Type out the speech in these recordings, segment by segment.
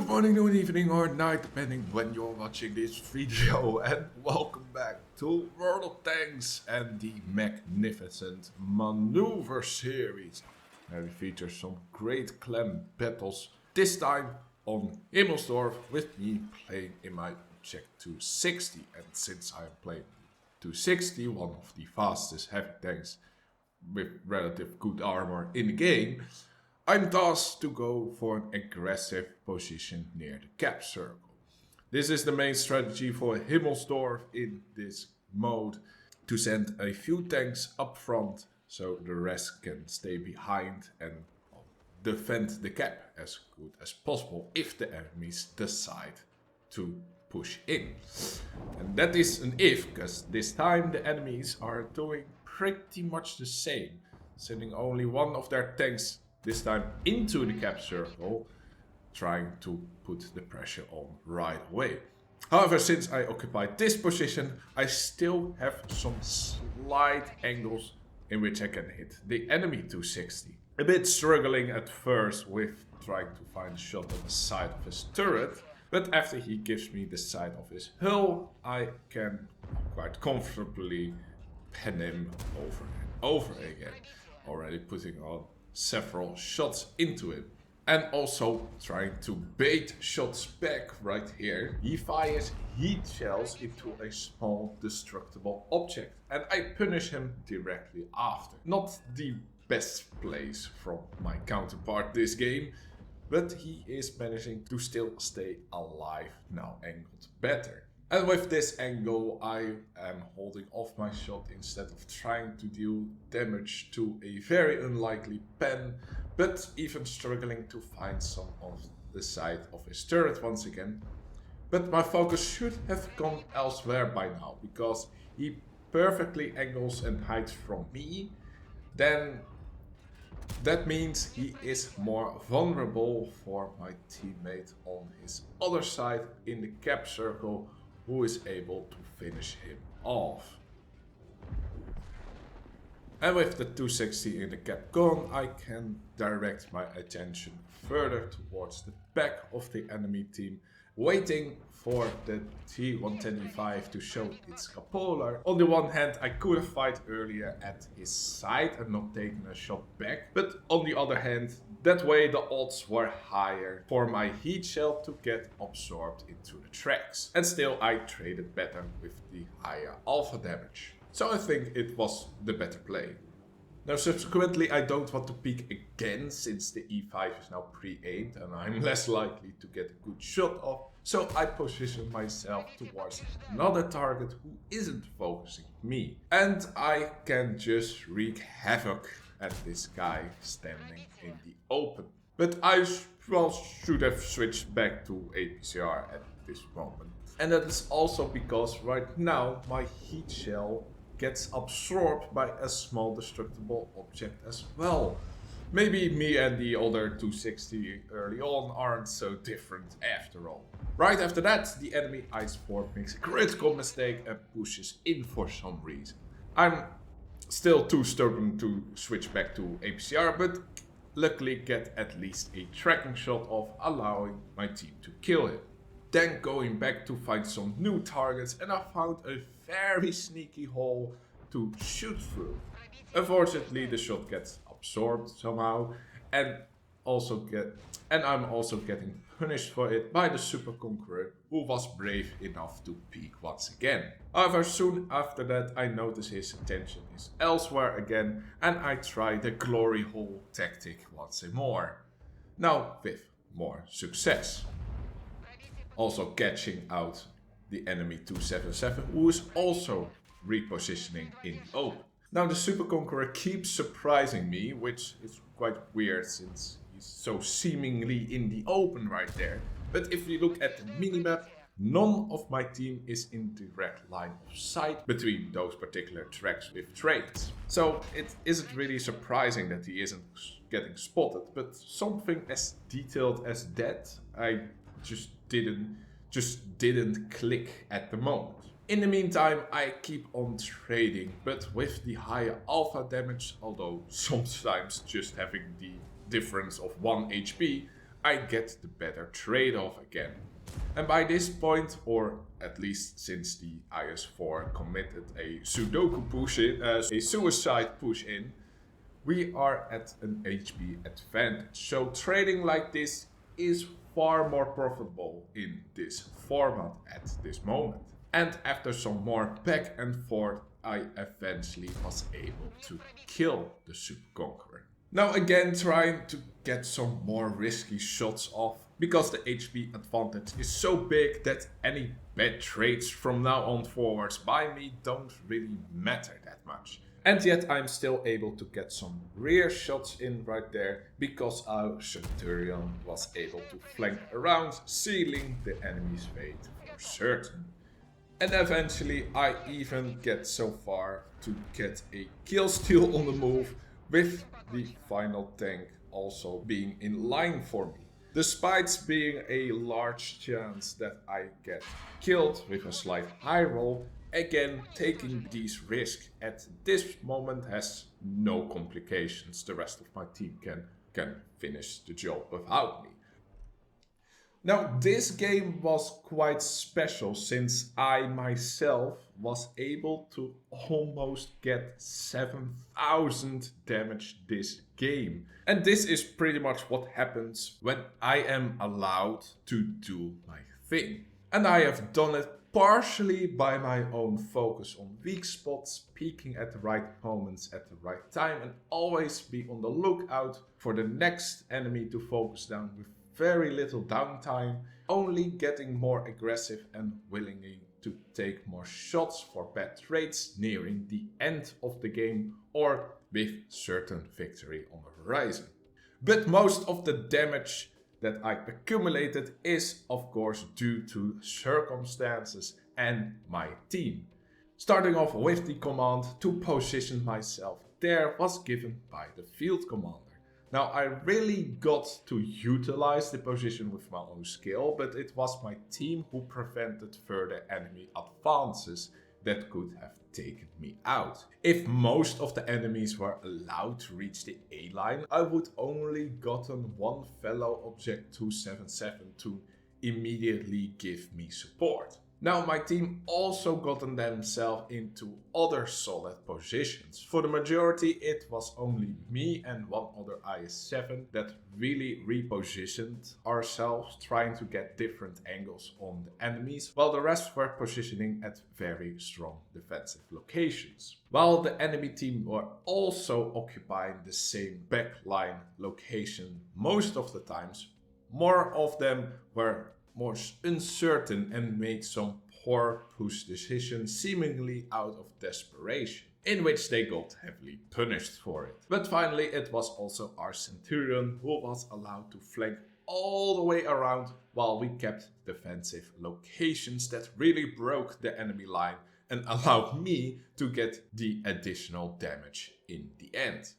Good morning, noon, evening or night, depending when you're watching this video, and welcome back to World of Tanks and the magnificent Maneuver series, where we feature some great clan battles, this time on Himmelsdorf with me playing in my Object 260. And since I am playing 260, one of the fastest heavy tanks with relative good armor in the game, I'm tasked to go for an aggressive position near the cap circle. This is the main strategy for Himmelsdorf in this mode, to send a few tanks up front so the rest can stay behind and defend the cap as good as possible if the enemies decide to push in. And that is an if, because this time the enemies are doing pretty much the same, sending only one of their tanks this time into the cap circle, trying to put the pressure on right away. However, since I occupied this position, I still have some slight angles in which I can hit the enemy 260. A bit struggling at first with trying to find a shot on the side of his turret, but after he gives me the side of his hull, I can quite comfortably pen him over and over again, already putting on several shots into him. And also trying to bait shots back right here. He fires heat shells into a small destructible object, and I punish him directly after. Not the best place from my counterpart this game, but he is managing to still stay alive, now angled better. And with this angle, I am holding off my shot instead of trying to deal damage to a very unlikely pen, but even struggling to find some on the side of his turret once again. But my focus should have gone elsewhere by now, because he perfectly angles and hides from me. Then that means he is more vulnerable for my teammate on his other side in the cap circle, who is able to finish him off. And with the 260 in the cap gone, I can direct my attention further towards the back of the enemy team, waiting for the T-125 to show its cupola. On the one hand, I could have fired earlier at his side and not taken a shot back, but on the other hand, that way the odds were higher for my heat shell to get absorbed into the tracks. And still I traded better with the higher alpha damage. So I think it was the better play. Now subsequently I don't want to peek again, since the E5 is now pre-aimed and I'm less likely to get a good shot off. So I position myself towards another target who isn't focusing me. And I can just wreak havoc at this guy standing in the open. But I should have switched back to APCR at this moment. And that is also because right now my heat shell gets absorbed by a small destructible object as well. Maybe me and the other 260 early on aren't so different after all. Right after that, the enemy ice form makes a critical mistake and pushes in for some reason. I'm still too stubborn to switch back to APCR, but luckily get at least a tracking shot off, allowing my team to kill him. Then going back to find some new targets, and I found a very sneaky hole to shoot through. Unfortunately, the shot gets absorbed somehow, and I'm also getting punished for it by the Super Conqueror, who was brave enough to peek once again. However, soon after that I notice his attention is elsewhere again, and I try the glory hole tactic once more. Now with more success. Also catching out the enemy 277, who is also repositioning in the open. Now the Super Conqueror keeps surprising me, which is quite weird since he's so seemingly in the open right there. But if we look at the minimap, none of my team is in direct line of sight between those particular tracks with trains. So it isn't really surprising that he isn't getting spotted, but something as detailed as that I just didn't click at the moment. In the meantime, I keep on trading, but with the higher alpha damage, although sometimes just having the difference of 1 HP, I get the better trade-off again. And by this point, or at least since the IS-4 committed a Sudoku push in, a suicide push in, we are at an HP advantage. So trading like this is far more profitable in this format at this moment. And after some more back and forth, I eventually was able to kill the Super Conqueror. Now again trying to get some more risky shots off, because the HP advantage is so big that any bad trades from now on forwards by me don't really matter that much. And yet I'm still able to get some rear shots in right there, because our Centurion was able to flank around, sealing the enemy's fate for certain. And eventually I even get so far to get a kill steal on the move, with the final tank also being in line for me. Despite being a large chance that I get killed with a slight high roll, again taking these risks at this moment has no complications. The rest of my team can finish the job without me. Now this game was quite special, since I myself was able to almost get 7,000 damage this game. And this is pretty much what happens when I am allowed to do my thing. And I have done it partially by my own focus on weak spots, peeking at the right moments at the right time, and always be on the lookout for the next enemy to focus down with very little downtime, only getting more aggressive and willingly to take more shots for bad trades nearing the end of the game or with certain victory on the horizon. But most of the damage that I accumulated is of course due to circumstances and my team. Starting off with the command to position myself there was given by the field commander. Now I really got to utilize the position with my own skill, but it was my team who prevented further enemy advances that could have taken me out. If most of the enemies were allowed to reach the A line, I would only gotten one fellow object 277 to immediately give me support. Now my team also gotten themselves into other solid positions. For the majority it was only me and one other IS-7 that really repositioned ourselves, trying to get different angles on the enemies, while the rest were positioning at very strong defensive locations. While the enemy team were also occupying the same backline location most of the times, more of them were more uncertain and made some poor push decisions seemingly out of desperation, in which they got heavily punished for it. But finally it was also our Centurion who was allowed to flank all the way around, while we kept defensive locations that really broke the enemy line and allowed me to get the additional damage in the end.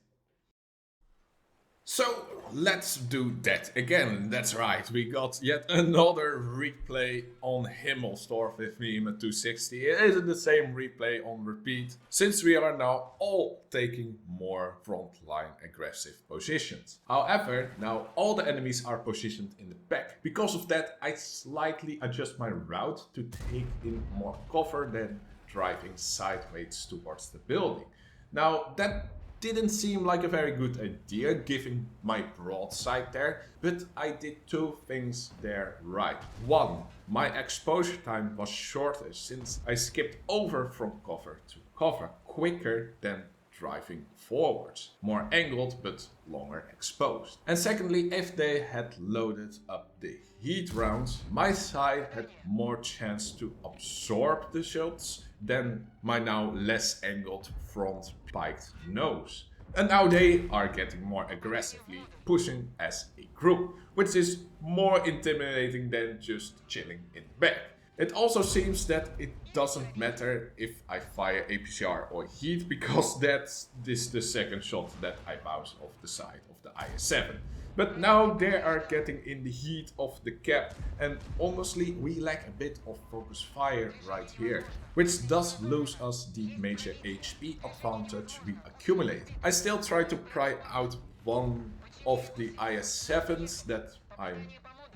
So let's do that again. That's right, we got yet another replay on Himmelsdorf with me in a 260. It isn't the same replay on repeat, since we are now all taking more frontline aggressive positions. However, now all the enemies are positioned in the back. Because of that, I slightly adjust my route to take in more cover than driving sideways towards the building. Now that didn't seem like a very good idea given my broadside there, but I did two things there right. One, my exposure time was shorter since I skipped over from cover to cover quicker than driving forwards. More angled but longer exposed. And secondly, if they had loaded up the heat rounds, my side had more chance to absorb the shots than my now less angled front piked nose. And now they are getting more aggressively pushing as a group, which is more intimidating than just chilling in the back. It also seems that it doesn't matter if I fire APCR or heat, because that's the second shot that I bounce off the side of the IS-7. But now they are getting in the heat of the cap, and honestly we lack a bit of focus fire right here, which does lose us the major HP advantage we accumulate. I still try to pry out one of the IS-7s that I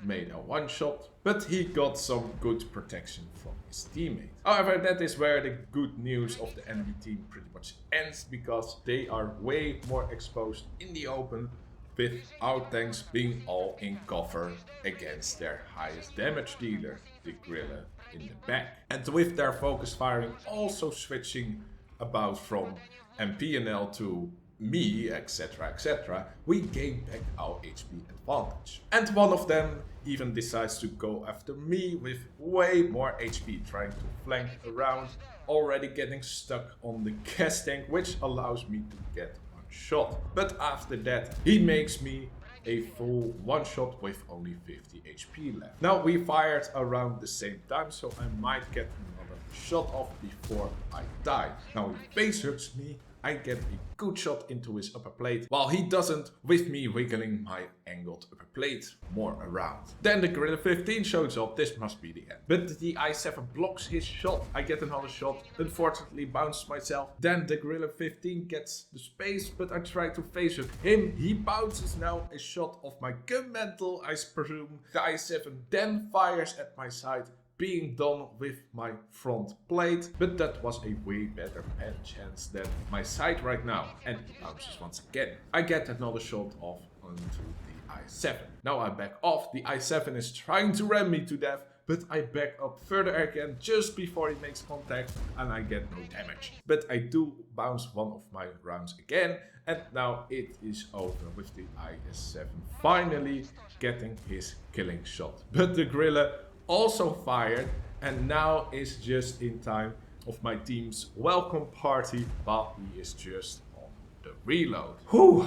made a one shot, but he got some good protection from his teammate. However, that is where the good news of the enemy team pretty much ends, because they are way more exposed in the open, with our tanks being all in cover against their highest damage dealer, the Gorilla in the back. And with their focus firing also switching about from MPNL to me, etc., we gain back our HP advantage. And one of them even decides to go after me with way more HP, trying to flank around, already getting stuck on the gas tank, which allows me to get one shot. But after that, he makes me a full one shot with only 50 HP left. Now we fired around the same time, so I might get another shot off before I die. Now he face hooks me, I get a good shot into his upper plate, while he doesn't, with me wiggling my angled upper plate more around. Then the Gorilla 15 shows up, this must be the end. But the I7 blocks his shot, I get another shot, unfortunately bounce myself. Then the Gorilla 15 gets the space, but I try to face hook him. He bounces now a shot of my gun mantle, I presume. The I7 then fires at my side, being done with my front plate, but that was a way better pen chance than my side right now, and he bounces once again. I get another shot off onto the I7. Now I back off, the I7 is trying to ram me to death, but I back up further again just before he makes contact, and I get no damage. But I do bounce one of my rounds again, and now it is over with the IS-7 finally getting his killing shot. But the Gorilla also fired, and now is just in time of my team's welcome party while he is just on the reload. Whew.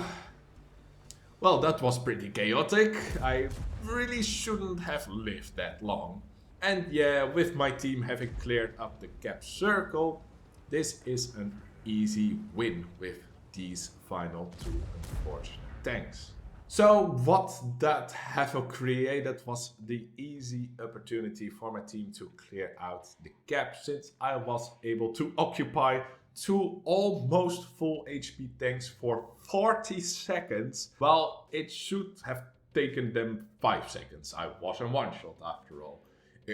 Well, that was pretty chaotic. I really shouldn't have lived that long. And yeah, with my team having cleared up the cap circle, this is an easy win with these final two unfortunate tanks. So what that Havoc created was the easy opportunity for my team to clear out the gap, since I was able to occupy two almost full HP tanks for 40 seconds, while it should have taken them 5 seconds. I was in one shot after all.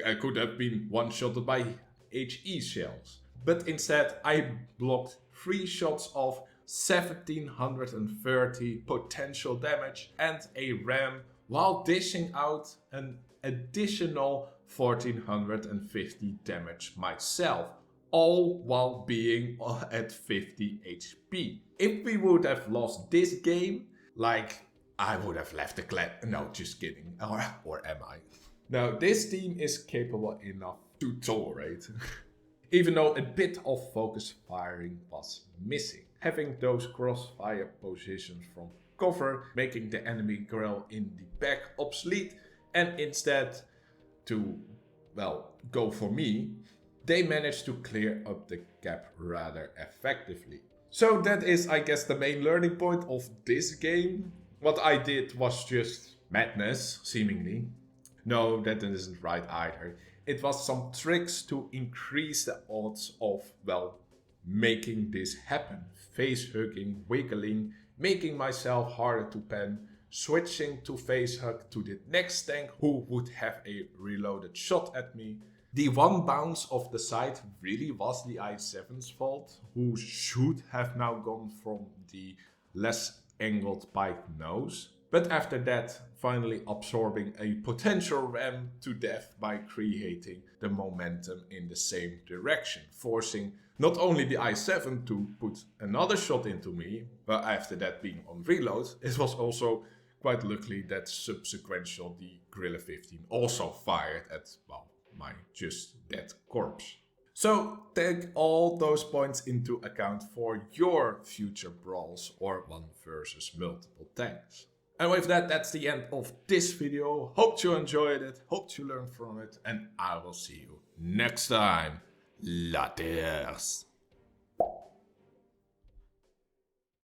I could have been one-shotted by HE shells, but instead I blocked 3 shots of 1730 potential damage and a ram, while dishing out an additional 1450 damage myself, all while being at 50 HP. If we would have lost this game, like, I would have left the clan. No, just kidding. Or am I? Now, this team is capable enough to tolerate, even though a bit of focus firing was missing. Having those crossfire positions from cover, making the enemy grill in the back obsolete, and instead to, well, go for me, they managed to clear up the gap rather effectively. So that is, I guess, the main learning point of this game. What I did was just madness, seemingly. No, that isn't right either. It was some tricks to increase the odds of, well, making this happen. Face hugging, wiggling, making myself harder to pen, switching to face hug to the next tank who would have a reloaded shot at me. The one bounce of the side really was the I7's fault, who should have now gone from the less angled pike nose. But after that, finally absorbing a potential ram to death by creating the momentum in the same direction, forcing not only the I7 to put another shot into me, but after that being on reload, it was also quite lucky that subsequential the Gorilla 15 also fired at, well, my just dead corpse. So take all those points into account for your future brawls or one versus multiple tanks. And with that, that's the end of this video. Hope you enjoyed it, hope you learned from it, and I will see you next time. Laters.